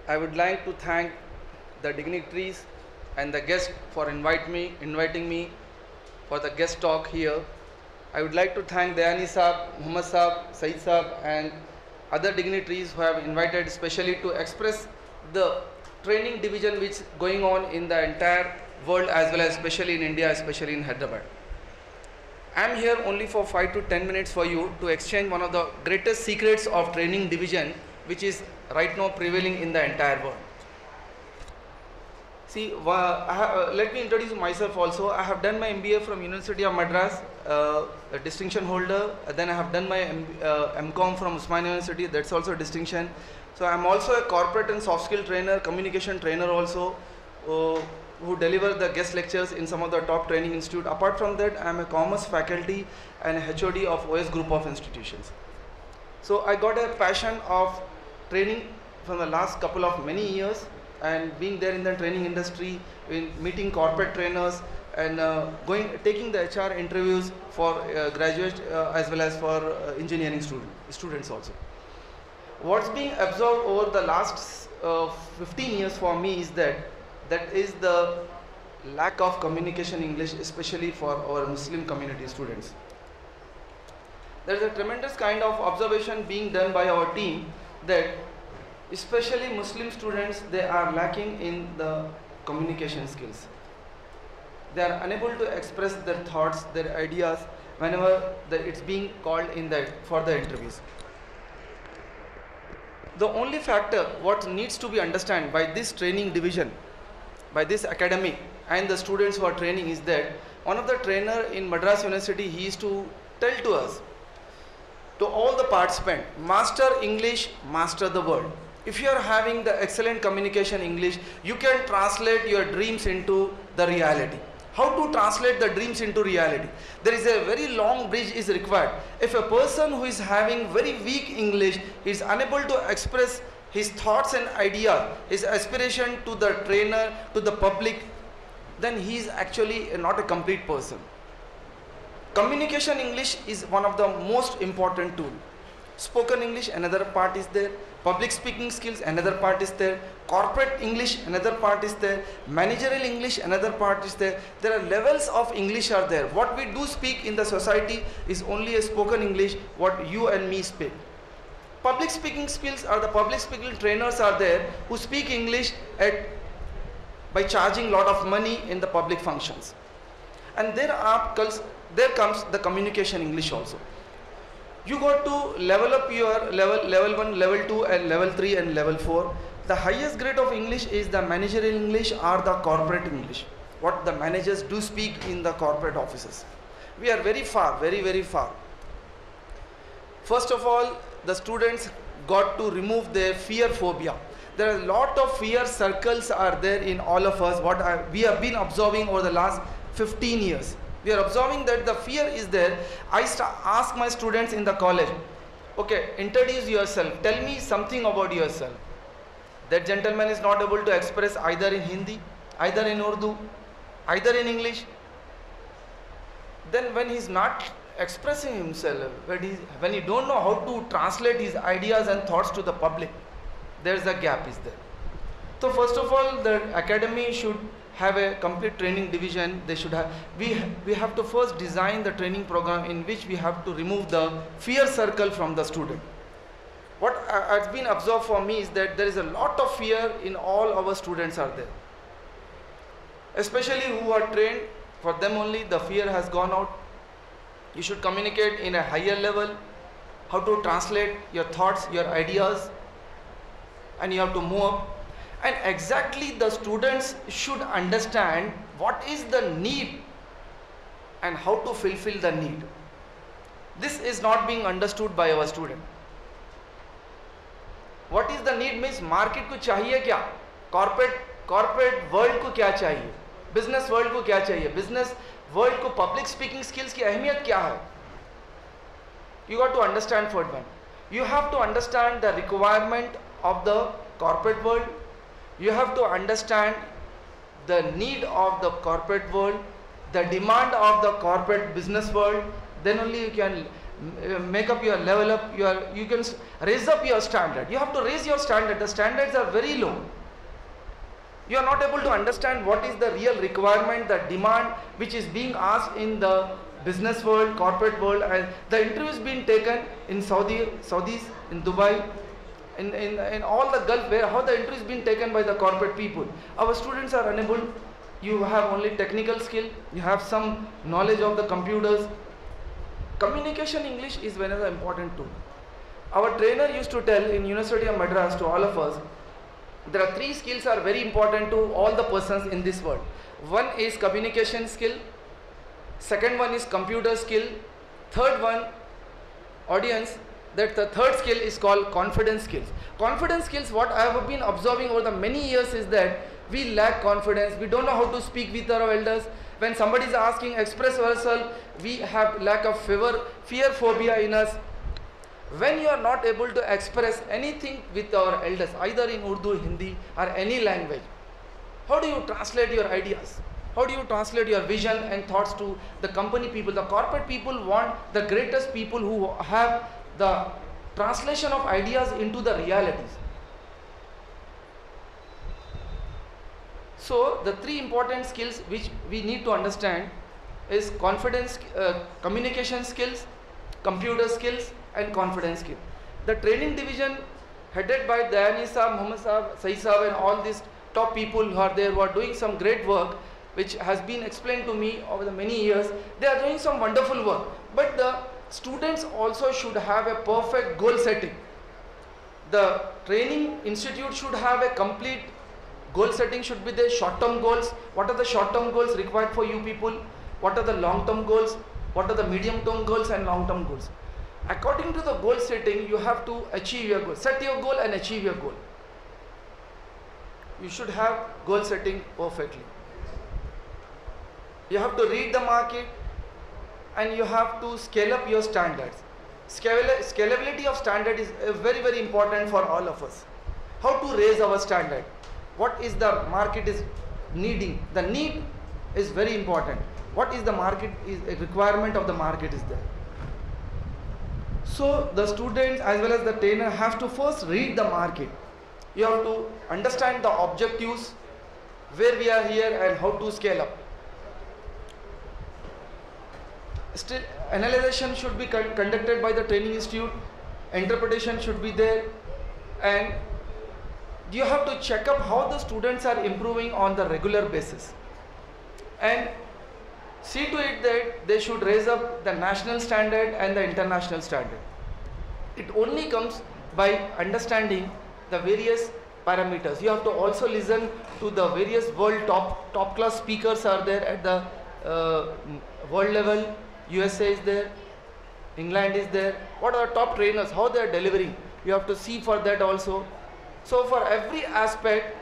I would like to thank the dignitaries and the guests for inviting me for the guest talk here. I would like to thank Dayani Saab, Muhammad Saab, Saeed Saab and other dignitaries who have invited specially to express the training division which is going on in the entire world as well as especially in India, especially in Hyderabad. I am here only for 5 to 10 minutes for you to exchange one of the greatest secrets of training division which is right now prevailing in the entire world. See, let me introduce myself also. I have done my MBA from University of Madras, a distinction holder. Then I have done my MCOM from Usmania University, that's also a distinction. So I am also a corporate and soft skill trainer, communication trainer also, who deliver the guest lectures in some of the top training institute. Apart from that, I am a commerce faculty and a HOD of OS group of institutions. So I got a passion of training from the last couple of many years, and being there in the training industry, in meeting corporate trainers and taking the HR interviews for graduates as well as for engineering students also. What's being observed over the last 15 years for me is that is the lack of communication English, especially for our Muslim community students. There is a tremendous kind of observation being done by our team that especially Muslim students, they are lacking in the communication skills. They are unable to express their thoughts, their ideas whenever it's being called for the interviews. The only factor what needs to be understood by this training division, by this academy and the students who are training is that one of the trainer in Madras University, he used to tell to us, to all the participants, master English, master the world. If you are having the excellent communication English, you can translate your dreams into the reality. How to translate the dreams into reality? There is a very long bridge is required. If a person who is having very weak English is unable to express his thoughts and ideas, his aspiration to the trainer, to the public, then he is actually not a complete person. Communication English is one of the most important tools. Spoken English, another part is there. Public speaking skills, another part is there. Corporate English, another part is there. Managerial English, another part is there. There are levels of English are there. What we do speak in the society is only a spoken English, what you and me speak. Public speaking skills are the public speaking trainers are there who speak English by charging lot of money in the public functions. And there comes the communication English also. You got to level up your level 1, level 2 and level 3 and level 4. The highest grade of English is the managerial English or the corporate English, what the managers do speak in the corporate offices. We are very far, very, very far. First of all, the students got to remove their fear phobia. There are a lot of fear circles are there in all of us, we have been observing over the last 15 years. We are observing that the fear is there. I ask my students in the college, okay, introduce yourself, tell me something about yourself. That gentleman is not able to express either in Hindi, either in Urdu, either in English. Then when he is not expressing himself, when he don't know how to translate his ideas and thoughts to the public, there is a gap is there. So first of all, the academy should have a complete training division. They should have, we have to first design the training program in which we have to remove the fear circle from the student. What has been observed for me is that there is a lot of fear in all our students are there. Especially who are trained, for them only the fear has gone out. You should communicate in a higher level, how to translate your thoughts, your ideas, and you have to move up. And exactly the students should understand what is the need and how to fulfill the need. This is not being understood by our student. What is the need means market को चाहिए क्या? Corporate world को क्या चाहिए? Business world को क्या चाहिए? Business world को public speaking skills की अहमियत क्या है? You got to understand for one. You have to understand the requirement of the corporate world. You have to understand the need of the corporate world, the demand of the corporate business world. Then only you can make up your level up, you can raise up your standard. You have to raise your standard. The standards are very low. You are not able to understand what is the real requirement, the demand which is being asked in the business world, corporate world, and the interviews being taken in Saudis, in Dubai, in all the Gulf, where how the interviews being taken by the corporate people. Our students are unable. You have only technical skill, you have some knowledge of the computers. Communication English is very important too. Our trainer used to tell in University of Madras to all of us, there are 3 skills are very important to all the persons in this world. One is communication skill, second one is computer skill, third one, audience, that the third skill is called confidence skills. Confidence skills, what I have been observing over the many years is that we lack confidence, we don't know how to speak with our elders. When somebody is asking express ourselves, we have lack of fear phobia in us. When you are not able to express anything with our elders, either in Urdu, Hindi or any language, how do you translate your ideas? How do you translate your vision and thoughts to the company people? The corporate people want the greatest people who have the translation of ideas into the realities. So the 3 important skills which we need to understand is confidence, communication skills, computer skills and confidence skill. The training division headed by Dayani Saab, Muhammad Saab, Saeed Saab and all these top people who are there, who are doing some great work which has been explained to me over the many years. They are doing some wonderful work, but the students also should have a perfect goal setting. The training institute should have a complete goal setting, should be the short-term goals. What are the short-term goals required for you people? What are the long-term goals? What are the medium-term goals and long-term goals? According to the goal setting, you have to achieve your goal. Set your goal and achieve your goal. You should have goal setting perfectly. You have to read the market and you have to scale up your standards. Scalability of standard is very, very important for all of us. How to raise our standard? What is the market is needing? The need is very important. What is the market is a requirement of the market is there. So the students as well as the trainer have to first read the market. You have to understand the objectives, where we are here and how to scale up. Still, analysis should be conducted by the training institute, interpretation should be there, and you have to check up how the students are improving on the regular basis and see to it that they should raise up the national standard and the international standard. It only comes by understanding the various parameters. You have to also listen to the various world top class speakers are there at the world level. USA is there, England is there. What are the top trainers, how they are delivering? You have to see for that also. So for every aspect,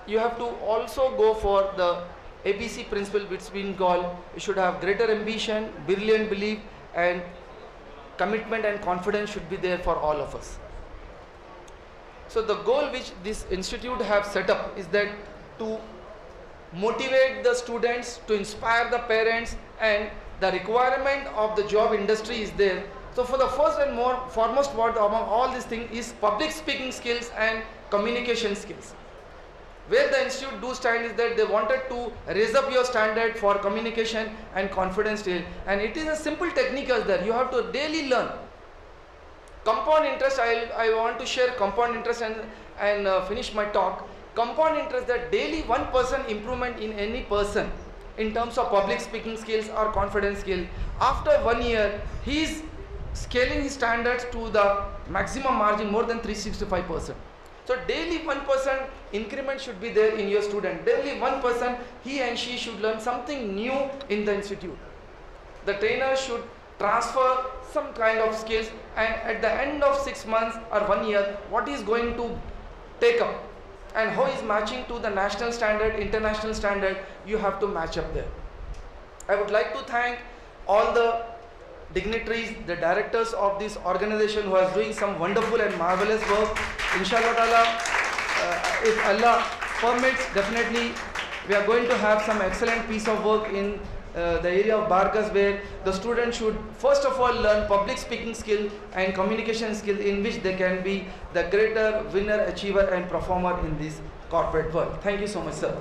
you have to also go for the ABC principle, which has been called, you should have greater ambition, brilliant belief, and commitment and confidence should be there for all of us. So the goal which this institute have set up is that to motivate the students, to inspire the parents, and the requirement of the job industry is there. So for the first and foremost word among all these things is public speaking skills and communication skills. Where the institute do stand is that they wanted to raise up your standard for communication and confidence skill, and it is a simple technique as there. You have to daily learn. Compound interest, I want to share compound interest and finish my talk. Compound interest, that daily 1% improvement in any person in terms of public speaking skills or confidence skill. After 1 year, he is scaling his standards to the maximum margin more than 365%. So daily 1% increment should be there in your student. Daily 1% he and she should learn something new in the institute. The trainer should transfer some kind of skills, and at the end of 6 months or 1 year, what he is going to take up and how is matching to the national standard, international standard, you have to match up there. I would like to thank all the dignitaries, the directors of this organization who are doing some wonderful and marvelous work. Inshallah ta'ala, if Allah permits, definitely we are going to have some excellent piece of work in the area of Barkas, where the student should first of all learn public speaking skill and communication skill, in which they can be the greater winner, achiever and performer in this corporate world. Thank you so much, sir.